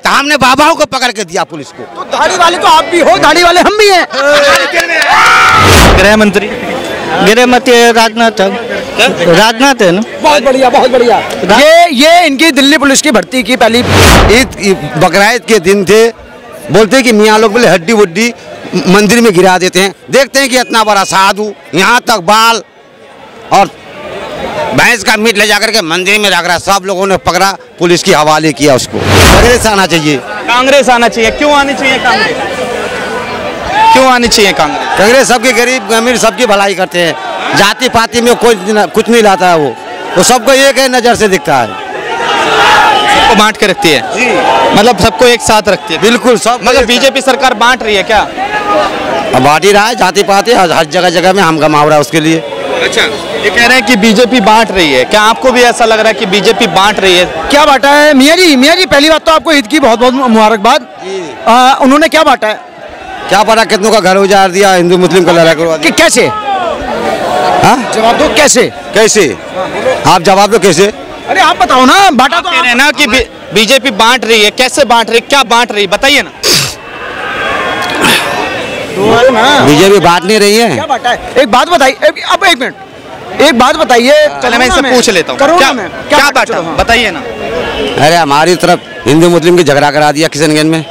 तो हमने बाबाओं को पकड़ के दिया पुलिस को। तो दाढ़ी वाले तो आप भी हो, दाढ़ी वाले हम भी हैं। गृह मंत्री राजनाथ है ना। बहुत बढ़िया, बहुत बढ़िया। ये इनकी दिल्ली पुलिस की भर्ती की पहली ईद बकरीद के दिन थे, बोलते कि मियाँ लोग बोले हड्डी वड्डी मंदिर में गिरा देते हैं। देखते हैं कि इतना बड़ा साधु यहाँ तक बाल और भैंस का मीट ले जाकर के मंदिर में रख रहा। सब लोगों ने पकड़ा, पुलिस की हवाले किया उसको। कांग्रेस आना चाहिए, कांग्रेस आना चाहिए। क्यों आनी चाहिए कांग्रेस? क्यों आनी चाहिए कांग्रेस? कांग्रेस सबके गरीब अमीर सबकी भलाई करते हैं। जाति पाति में कोई कुछ नहीं लाता है। वो सबको एक ही नज़र से दिखता है। सबको बांट के रखती है जी। मतलब सबको एक साथ रखती है। बिल्कुल सब। मगर बीजेपी सरकार बांट रही है क्या? अब बांट ही रहा है, जाति पाति हर जगह जगह में हम कमा रहा है उसके लिए। अच्छा, ये कह रहे हैं कि बीजेपी बांट रही है। क्या आपको भी ऐसा लग रहा है कि बीजेपी बांट रही है? क्या बांटा है मियाँ जी? पहली बात तो आपको ईद की बहुत बहुत मुबारकबाद। उन्होंने क्या बांटा है? क्या पता कितनों का घर उजाड़ दिया, हिंदू मुस्लिम का लड़ाई करवा दिया। कैसे? जवाब दो। कैसे आप जवाब दो कैसे? अरे आप बताओ ना। बांटा तो कह रहे हैं ना कि बीजेपी बांट रही है। कैसे बांट रही है, क्या बांट रही है, बताइए ना। बीजेपी बांट नहीं रही है। क्या बांटा है? एक बात बताइए। अब एक मिनट, एक बात बताइए। चले मैं इससे पूछ लेता हूँ, क्या बांटा, बताइए ना। अरे हमारी तरफ हिंदू मुस्लिम की झगड़ा करा दिया किशनगंज में।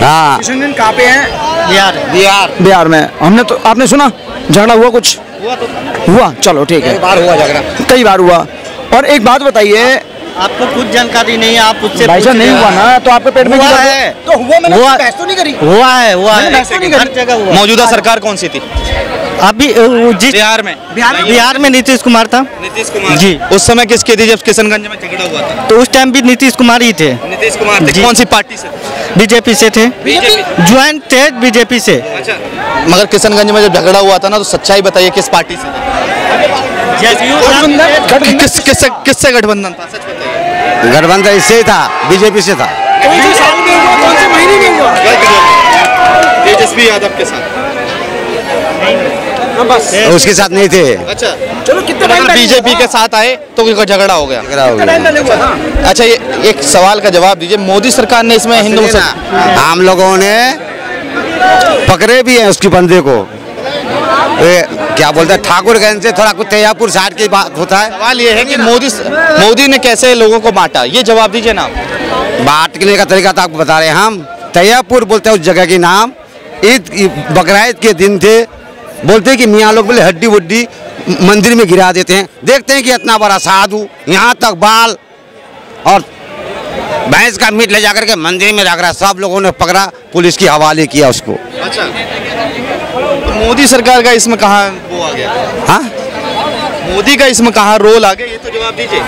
हाँ, किशनगंज कहाँ पे है? बिहार में। हमने तो, आपने सुना झगड़ा हुआ? कुछ हुआ? चलो ठीक है। कई बार हुआ झगड़ा, कई बार हुआ। और एक बात बताइए, आपको कुछ जानकारी नहीं है, आप उससे भाई साहब नहीं हुआ ना तो आपके पेट में हुआ है। तो हुआ, मैंने बहस तो नहीं करी। हुआ है हर जगह हुआ। मौजूदा सरकार कौन सी थी? अभी बिहार में नीतीश कुमार था। नीतीश कुमार जी। उस समय किसकी थी जब किशनगंज में झगड़ा हुआ था? तो उस टाइम भी नीतीश कुमार ही थे। नीतीश कुमार थे। कौन सी पार्टी से? बीजेपी से थे। ज्वाइन थे बीजेपी से। अच्छा, मगर किशनगंज में जब झगड़ा हुआ था ना तो सच्चाई बताइए, किस पार्टी से? किससे गठबंधन था? सच बताइए। गठबंधन इससे ही था, बीजेपी से था। कौन से महीने में हुआ? तेजस्वी यादव के साथ। बस उसके साथ नहीं थे। अच्छा, चलो कितने टाइम बीजेपी के साथ आए तो उनका झगड़ा हो गया। अच्छा, ये एक सवाल का जवाब दीजिए। मोदी सरकार ने इसमें हिंदू हम लोगों ने पकड़े भी हैं उसकी बंदे को। क्या बोलते हैं, ठाकुरगंज से थोड़ा कुछ तैयापुर साइड की बात होता है। सवाल ये है कि मोदी ने कैसे लोगों को बांटा, ये जवाब दीजिए ना। बांटने का तरीका तो आपको बता रहे हैं हम। तैयापुर बोलते हैं उस जगह की नाम। ईद बकरीद के दिन थे, बोलते कि मियाँ लोग बोले हड्डी वड्डी मंदिर में गिरा देते हैं। देखते हैं कि इतना बड़ा साधु यहाँ तक बाल और भैंस का मीट ले जाकर के मंदिर में रख रहा। सब लोगों ने पकड़ा, पुलिस की हवाले किया उसको। अच्छा, तो मोदी सरकार का इसमें कहाँ वो आ गया? हाँ, मोदी का इसमें कहाँ रोल आ गया, ये तो जवाब दीजिए।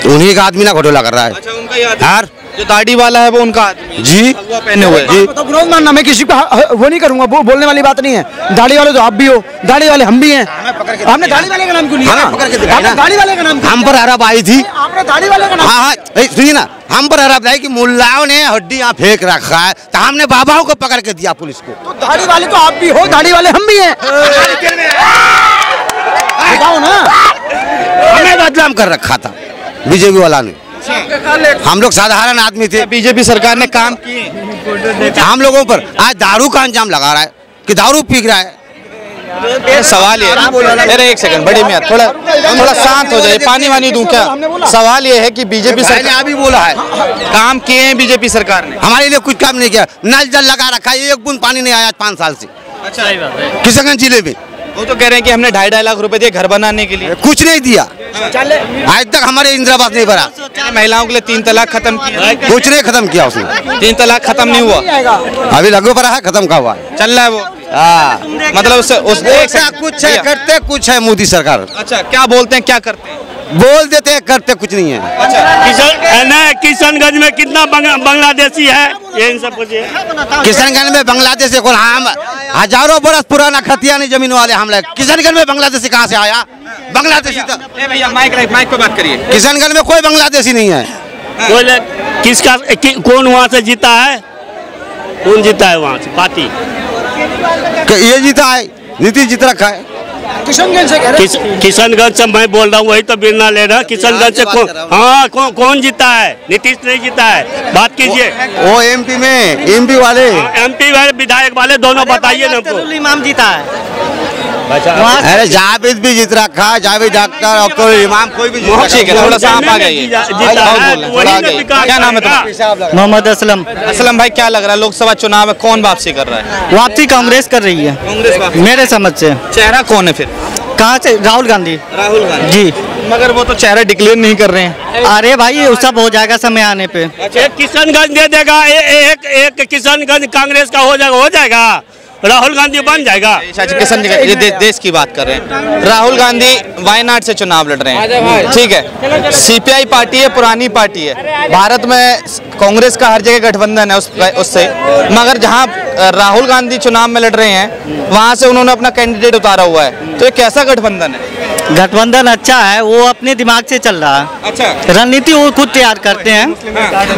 उन्हीं का आदमी ना घोटाला कर रहा है। अच्छा, उनका यार जो दाढ़ी वाला है वो उनका आदमी जी, पहने हुए जी। तो विरोध मानना, मैं किसी को वो नहीं करूंगा, वो बोलने वाली बात नहीं है। दाढ़ी वाले तो आप भी हो, दाढ़ी वाले हम भी हैं। आपने दाढ़ी वाले का नाम क्यों लिया? दाढ़ी वाले का नाम हम पर आरोप आई थी। आपने दाढ़ी वाले का नाम? हाँ, सुनिए ना, हम पर आरोप आई कि मुल्लाओं ने हड्डी यहाँ फेंक रखा है, तो हमने बाबाओं को पकड़ के दिया पुलिस को। तो दाढ़ी वाले तो आप भी हो, दाढ़ी वाले हम भी हैं। बताओ ना। हमें बदनाम कर रखा था बीजेपी वाला ने। हम लोग साधारण आदमी थे। बीजेपी सरकार ने काम किए हम लोगों पर। आज दारू का अंजाम लगा रहा है कि दारू पी रहा है। सवाल ये, अरे एक सेकंड, बड़ी मियां थोड़ा शांत हो जाए, पानी वानी दूं क्या? सवाल ये है कि बीजेपी सरकार ने अभी बोला है काम किए हैं बीजेपी सरकार ने। हमारे लिए कुछ काम नहीं किया। नल जल लगा रखा है, एक बूंद पानी नहीं आया 5 साल से। अच्छा, किशनगंज जिले में। वो तो कह रहे हैं कि हमने 2.5 लाख रुपए दिए घर बनाने के लिए। कुछ नहीं दिया आज तक। हमारे इंदिरावास नहीं भरा। महिलाओं के लिए 3 तलाक खत्म किया, कुछ नहीं खत्म किया उसने। 3 तलाक खत्म नहीं हुआ, अभी लगो पड़ा है, खत्म का हुआ चल रहा है वो। मतलब उससे कुछ है, करते कुछ है मोदी सरकार। अच्छा, क्या बोलते हैं, क्या करते हैं? बोल देते हैं, करते कुछ नहीं है। अच्छा, किशनगंज में कितना बांग्लादेशी है, ये सब कुछ। किशनगंज में बांग्लादेश से हम हजारों बरस पुराना खतियानी जमीन वाले हम लोग। किशनगंज में बांग्लादेशी कहाँ से आया? बांग्लादेशी तो भैया माइक पे बात करिए। किशनगंज में कोई बांग्लादेशी नहीं है। किसका कौन वहाँ से जीता है? कौन जीता है वहाँ से पार्टी? ये जीता है, नीतीश जीत रखा है। किशनगंज से कह रहे हैं। किशनगंज से मैं बोल रहा हूँ, वही तो बिरना ले रहा। किशनगंज से कौन जीता है? नीतीश नहीं जीता है। बात कीजिए। वो एमपी में एमपी वाले विधायक वाले दोनों बताइए ना। इमाम जीता है। अरे जावेद भी जीत रखा, जावेद डॉक्टर इमाम कोई भी थोड़ा सा आप आ गए। क्या नाम है तुम्हारा? मोहम्मद असलम। असलम भाई, क्या लग रहा है लोकसभा चुनाव में कौन वापसी कर रहा है? वापसी कांग्रेस कर रही है। कांग्रेस मेरे समझ से। चेहरा कौन है फिर? कहाँ से? राहुल गांधी। राहुल गांधी जी, मगर वो तो चेहरा डिक्लेयर नहीं कर रहे हैं। अरे भाई वो सब हो जाएगा समय आने पे। एक किशनगंज दे देगा, एक किशनगंज कांग्रेस का हो जाएगा। राहुल गांधी बन जाएगा। किशनगंज देश की बात कर रहे हैं। राहुल गांधी वायनाड से चुनाव लड़ रहे हैं, ठीक है। सीपीआई पार्टी है, पुरानी पार्टी है। भारत में कांग्रेस का हर जगह गठबंधन है उससे, मगर जहां राहुल गांधी चुनाव में लड़ रहे हैं वहां से उन्होंने अपना कैंडिडेट उतारा हुआ है। तो ये कैसा गठबंधन है? गठबंधन अच्छा है, वो अपने दिमाग से चल रहा है। अच्छा, रणनीति वो खुद तैयार करते हैं।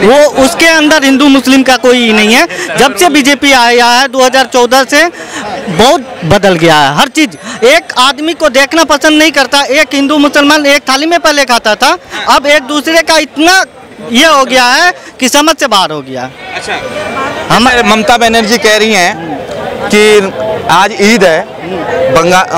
वो उसके अंदर हिंदू मुस्लिम का कोई नहीं है। जब से बीजेपी आया है 2014 से बहुत बदल गया है हर चीज। एक आदमी को देखना पसंद नहीं करता। एक हिंदू मुसलमान एक थाली में पहले खाता था, अब एक दूसरे का इतना ये हो गया है कि समझ से बाहर हो गया। अच्छा। हमारे ममता बनर्जी कह रही हैं कि आज ईद है,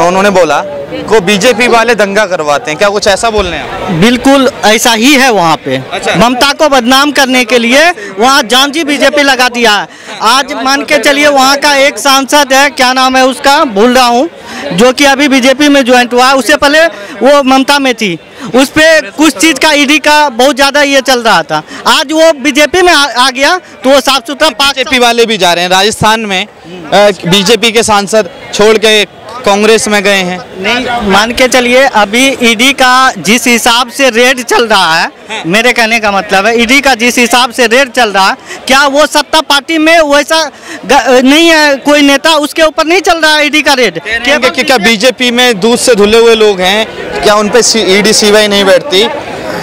उन्होंने बोला को बीजेपी वाले दंगा करवाते हैं। क्या कुछ ऐसा बोल रहे हैं आप? बिल्कुल ऐसा ही है वहाँ पे। अच्छा। ममता को बदनाम करने के लिए वहाँ जानजी बीजेपी लगा दिया है। आज मान के चलिए वहाँ का एक सांसद है, क्या नाम है उसका भूल रहा हूँ, जो कि अभी बीजेपी में ज्वाइन हुआ है। उससे पहले वो ममता में थी। उस पे कुछ चीज का ईडी का बहुत ज्यादा ये चल रहा था। आज वो बीजेपी में आ गया तो वो साफ सुथरा। बीजेपी वाले भी जा रहे हैं। राजस्थान में बीजेपी के सांसद छोड़ के कांग्रेस में गए हैं। नहीं मान के चलिए अभी ईडी का जिस हिसाब से रेड चल रहा है, मेरे कहने का मतलब है ईडी का जिस हिसाब से रेड चल रहा है, क्या वो सत्ता पार्टी में वैसा नहीं है? कोई नेता उसके ऊपर नहीं चल रहा है ईडी का रेड। क्या बीजेपी में दूध से धुले हुए लोग हैं? क्या उन पे ईडी सीबीआई नहीं बैठती?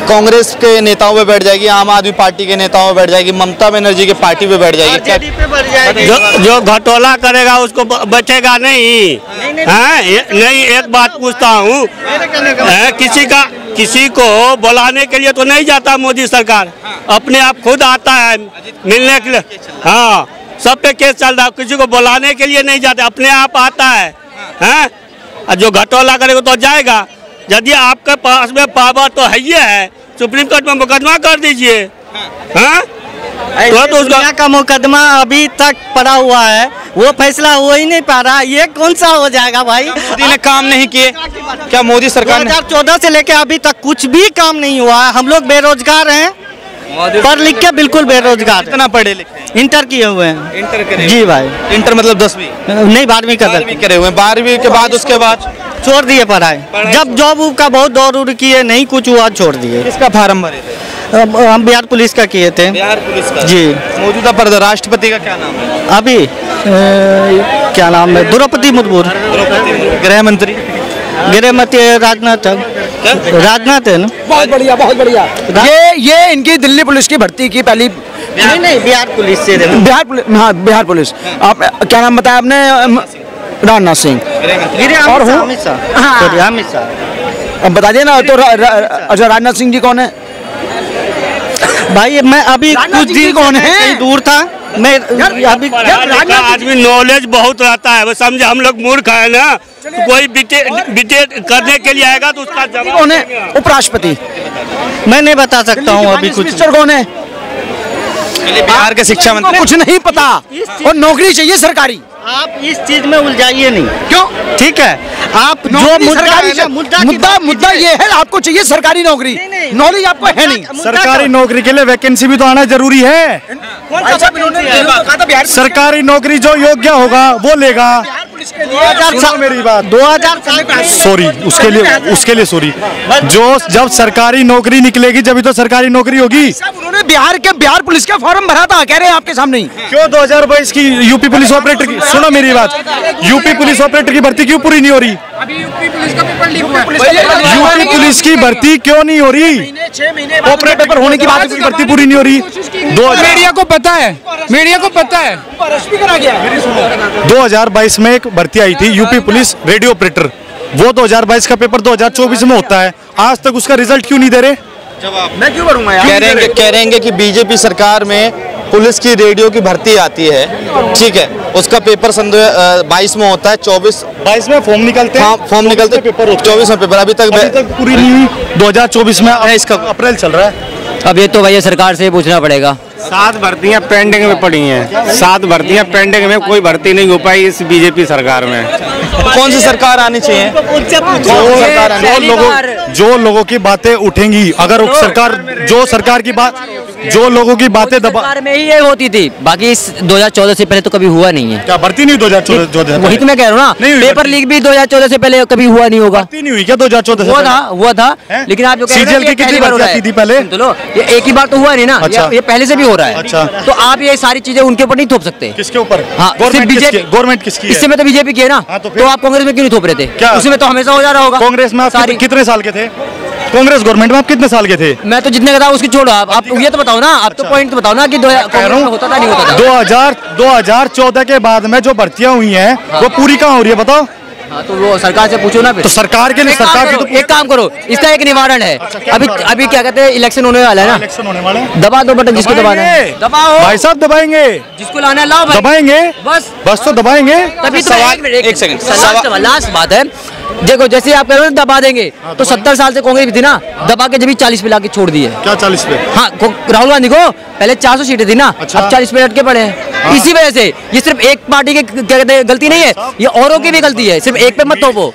कांग्रेस के नेताओं पे बैठ जाएगी, आम आदमी पार्टी के नेताओं पे बैठ जाएगी, ममता बनर्जी की पार्टी पे बैठ जाएगी। जो घटोला करेगा उसको बचेगा नहीं। नहीं, एक बात पूछता हूँ, किसी को बुलाने के लिए तो नहीं जाता मोदी सरकार, अपने आप खुद आता है मिलने के लिए। हाँ, सब पे केस चल रहा है, किसी को बुलाने के लिए नहीं जाता, अपने आप आता है। हैं? जो घटोला करेगा तो जाएगा। यदि आपके पास में पावर तो है ही है, सुप्रीम कोर्ट में मुकदमा कर दीजिए। हाँ, तो उसका का मुकदमा अभी तक पड़ा हुआ है, वो फैसला हो ही नहीं पा रहा। ये कौन सा हो जाएगा भाई? मोदी ने काम नहीं किए क्या? मोदी सरकार 2014 से लेके अभी तक कुछ भी काम नहीं हुआ है। हम लोग बेरोजगार हैं, पढ़ लिख के बिल्कुल बेरोजगार। कितना पढ़े लिखे? इंटर किए हुए हैं। इंटर करे? जी भाई। इंटर मतलब 10वीं? नहीं, 12वीं करे हुए। 12वीं के बाद उसके बाद छोड़ दिए पढ़ाई। जब जॉब का बहुत दौड़ उड़ किए, नहीं कुछ हुआ, छोड़ दिए। किसका फार्म भरे थे? हम बिहार पुलिस का किए थे। बिहार पुलिस का? जी। मौजूदा पर राष्ट्रपति का क्या नाम है अभी? क्या नाम है? द्रौपदी मुर्मू। गृह मंत्री? गृह मंत्री राजनाथ है ना। बहुत बढ़िया, बहुत बढ़िया। ये इनकी दिल्ली पुलिस की भर्ती की पहली। नहीं, बिहार पुलिस से। बिहार पुलिस, हाँ बिहार पुलिस। आप क्या नाम बताया आपने? राजनाथ सिंह और अमित शाह। अब बता दिया ना। तो अच्छा, राजनाथ सिंह जी कौन है भाई? मैं अभी कुछ दिन कौन है? दूर था मैं। अभी आदमी नॉलेज बहुत रहता है, वो समझे। हम लोग मूर्ख है ना, तो कोई बीटे करने के लिए आएगा तो उसका जवाब कौन है? उपराष्ट्रपति? मैं नहीं बता सकता हूँ अभी कुछ। मिनिस्टर कौन है? बिहार के शिक्षा मंत्री? कुछ नहीं पता और नौकरी चाहिए सरकारी। आप इस चीज में उलझाइए नहीं। क्यों? ठीक है, आप जो मुद्दा ये है, आपको चाहिए सरकारी नौकरी। नॉलेज आपको है नहीं। सरकारी नौकरी के लिए वैकेंसी भी तो आना जरूरी है। सरकारी नौकरी जो योग्य होगा वो लेगा। मेरी बात 2000 सॉरी उसके लिए सॉरी। जो जब सरकारी नौकरी निकलेगी जब तो सरकारी नौकरी होगी। उन्होंने बिहार पुलिस का फॉर्म भरा था, कह रहे हैं आपके सामने ही। क्यों 2022 की यूपी पुलिस ऑपरेटर की, सुनो मेरी बात, यूपी पुलिस ऑपरेटर की भर्ती क्यों पूरी नहीं हो रही? यूपी पुलिस का पेपर लीक हुआ। यूपी पुलिस की भर्ती क्यों नहीं हो रही? 6 पेपर होने की बात, भर्ती पूरी नहीं हो रही। मीडिया को पता है, मीडिया को पता है। 2022 में एक भर्ती आई थी यूपी पुलिस रेडियो ऑपरेटर, वो 2022 का पेपर 2024 में होता है, आज तक उसका रिजल्ट क्यों नहीं दे रहे? मैं क्यों करूंगा यार? कह रहे हैं कि बीजेपी सरकार में पुलिस की रेडियो की भर्ती आती है, ठीक है, उसका पेपर सन 22 में होता है, 22 में फॉर्म निकलते हैं। हाँ, फॉर्म निकलते पेपर 24 में पेपर अभी तक पूरी नहीं हुई। 2024 में इसका अप्रैल चल रहा है। अब ये तो भैया सरकार से पूछना पड़ेगा। 7 भर्तियां पेंडिंग में पड़ी हैं, 7 भर्तियां पेंडिंग में, कोई भर्ती नहीं हो पाई इस बीजेपी सरकार में। कौन सी सरकार आनी चाहिए? जो लोगों की बातें उठेंगी, अगर सरकार जो लोगों की बातें दबा सरकार में ही ये होती थी, बाकी इस 2014 से पहले तो कभी हुआ नहीं है। क्या भर्ती नहीं 2014? वही तो मैं कह रहा हूँ ना, पेपर लीक भी 2014 से पहले कभी हुआ नहीं होगा। भर्ती नहीं हुई क्या 2014 से? हुआ था, लेकिन आप जो कह रहे हैं की कितनी भर्ती थी पहले? चलो, ये एक ही बार तो हुआ नहीं ना। अच्छा। ये पहले से भी हो रहा है। अच्छा। तो आप ये सारी चीजें उनके ऊपर नहीं थोप सकते। किसके ऊपर? हाँ, गवर्नमेंट किसकी है? इससे में तो बीजेपी की है ना। तो आप कांग्रेस में क्यों नहीं थोप रहे थे? क्या उसमें तो हमेशा हो जा रहा होगा। कांग्रेस में आप कितने साल के थे? कांग्रेस गवर्नमेंट में आप कितने साल के थे? मैं तो जितने का था उसकी छोड़ो, आप ये तो बताओ ना, आप तो पॉइंट तो बताओ ना कि कांग्रेस में होता था नहीं होता था। 2014 के बाद में जो भर्तियां हुई हैं वो पूरी कहाँ हो रही है बताओ? हाँ, तो वो सरकार से पूछो ना फिर। तो सरकार के लिए एक काम करो, इसका एक निवारण है। अभी क्या कहते हैं, इलेक्शन होने वाला है ना, इलेक्शन होने वाले हैं। दबा दो बटन जिसको दबाना है, दबाओ भाई साहब, दबाएंगे जिसको लाना है, लाओ भाई, दबाएंगे, बस तो दबाएंगे। तभी तो एक सेकंड, लास्ट बात है, देखो जैसे आप कह रहे हो दबा देंगे, तो 70 साल से कांग्रेस भी थी ना, दबा के जब 40 पे लाके छोड़ दिए। क्या 40 पे? हाँ, राहुल गांधी को पहले 400 सीटें थी ना, अच्छा। अब 40 पे अटके पड़े हैं। इसी वजह से ये सिर्फ एक पार्टी की क्या कहते हैं गलती नहीं है, ये औरों की भी गलती है, सिर्फ एक पे मत थोपो।